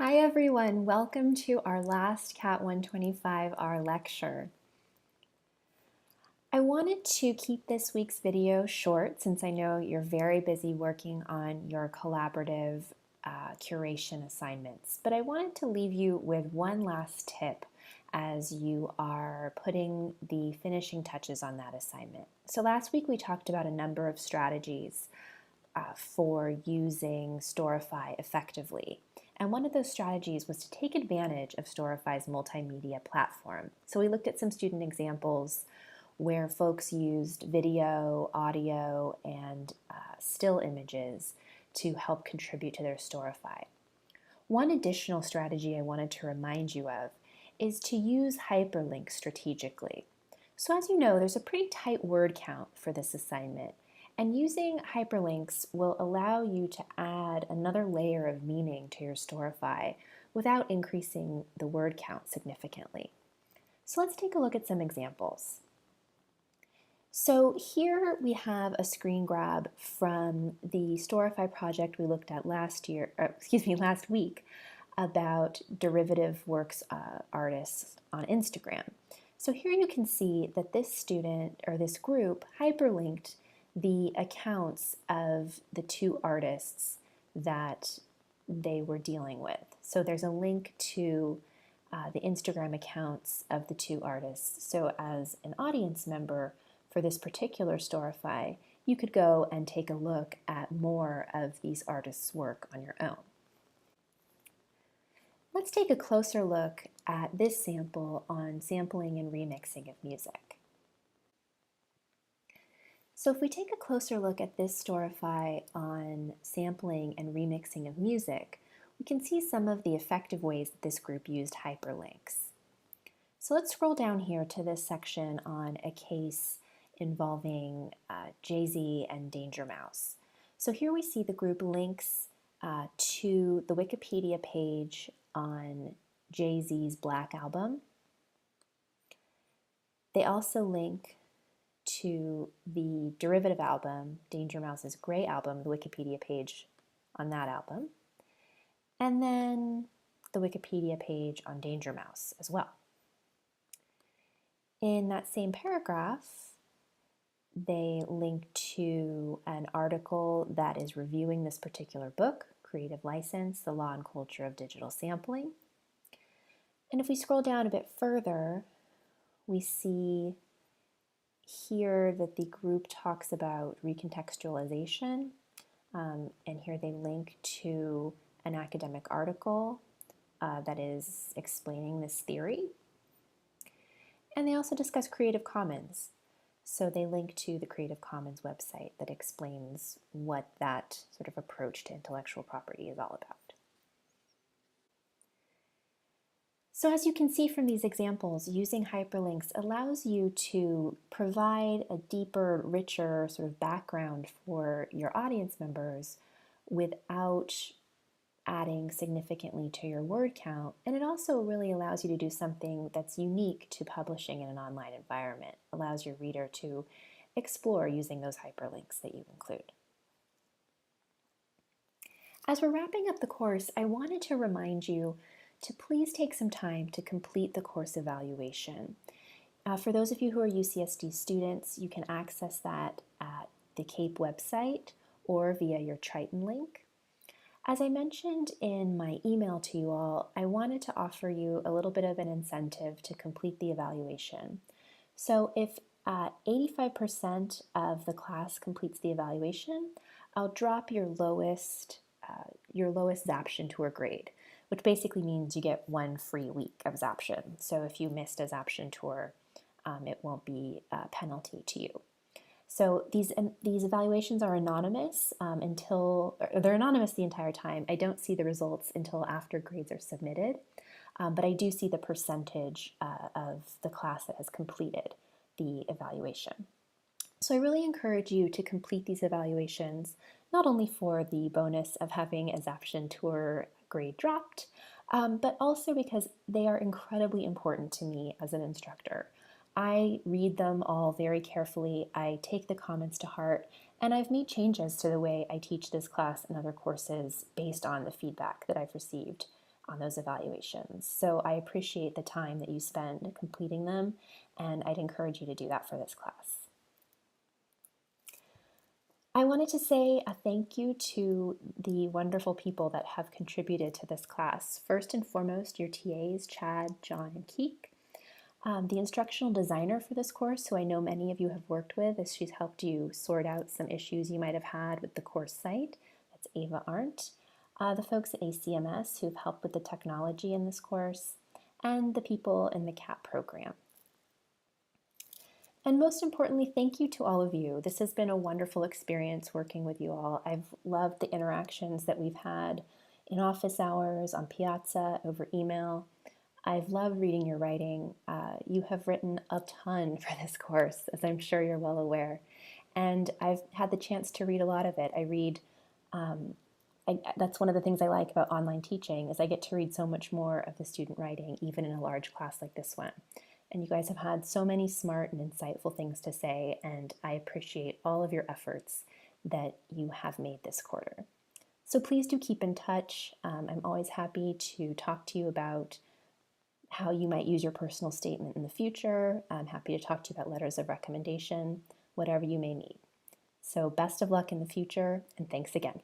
Hi everyone, welcome to our last CAT125R lecture. I wanted to keep this week's video short since I know you're very busy working on your collaborative curation assignments, but I wanted to leave you with one last tip as you are putting the finishing touches on that assignment. So last week we talked about a number of strategies for using Storify effectively. And one of those strategies was to take advantage of Storify's multimedia platform. So we looked at some student examples where folks used video, audio, and still images to help contribute to their Storify. One additional strategy I wanted to remind you of is to use hyperlinks strategically. So as you know, there's a pretty tight word count for this assignment, and using hyperlinks will allow you to add another layer of meaning to your Storify without increasing the word count significantly. So let's take a look at some examples. So here we have a screen grab from the Storify project we looked at last week about derivative works artists on Instagram. So here you can see that this student or this group hyperlinked the accounts of the two artists that they were dealing with. So there's a link to the Instagram accounts of the two artists. So as an audience member for this particular Storify, you could go and take a look at more of these artists' work on your own. Let's take a closer look at this sample on sampling and remixing of music. So if we take a closer look at this Storify on sampling and remixing of music, we can see some of the effective ways that this group used hyperlinks. So let's scroll down here to this section on a case involving Jay-Z and Danger Mouse. So here we see the group links to the Wikipedia page on Jay-Z's Black album. They also link to the derivative album, Danger Mouse's Grey album, the Wikipedia page on that album, and then the Wikipedia page on Danger Mouse as well. In that same paragraph, they link to an article that is reviewing this particular book, Creative License, The Law and Culture of Digital Sampling. And if we scroll down a bit further, we see here that the group talks about recontextualization, and here they link to an academic article that is explaining this theory. And they also discuss Creative Commons. So they link to the Creative Commons website that explains what that sort of approach to intellectual property is all about. So as you can see from these examples, using hyperlinks allows you to provide a deeper, richer sort of background for your audience members without adding significantly to your word count, and it also really allows you to do something that's unique to publishing in an online environment, allows your reader to explore using those hyperlinks that you include. As we're wrapping up the course, I wanted to remind you to please take some time to complete the course evaluation. For those of you who are UCSD students, you can access that at the CAPE website or via your Triton link. As I mentioned in my email to you all, I wanted to offer you a little bit of an incentive to complete the evaluation. So if 85% of the class completes the evaluation, I'll drop your lowest Zaption Tour grade, which basically means you get one free week of Zaption. So if you missed a Zaption Tour, it won't be a penalty to you. So these evaluations are anonymous they're anonymous the entire time. I don't see the results until after grades are submitted, but I do see the percentage of the class that has completed the evaluation. So I really encourage you to complete these evaluations, not only for the bonus of having a Zaption Tour grade dropped, but also because they are incredibly important to me as an instructor. I read them all very carefully, I take the comments to heart, and I've made changes to the way I teach this class and other courses based on the feedback that I've received on those evaluations. So I appreciate the time that you spend completing them, and I'd encourage you to do that for this class. I wanted to say a thank you to the wonderful people that have contributed to this class. First and foremost, your TAs, Chad, John, and Keek. The instructional designer for this course, who I know many of you have worked with, as she's helped you sort out some issues you might have had with the course site. That's Ava Arndt. The folks at ACMS who've helped with the technology in this course, and the people in the CAT program. And most importantly, thank you to all of you. This has been a wonderful experience working with you all. I've loved the interactions that we've had in office hours, on Piazza, over email. I've loved reading your writing. You have written a ton for this course, as I'm sure you're well aware. And I've had the chance to read a lot of it. That's one of the things I like about online teaching, is I get to read so much more of the student writing, even in a large class like this one. And you guys have had so many smart and insightful things to say, and I appreciate all of your efforts that you have made this quarter. So please do keep in touch. I'm always happy to talk to you about how you might use your personal statement in the future. I'm happy to talk to you about letters of recommendation, whatever you may need. So best of luck in the future, and thanks again.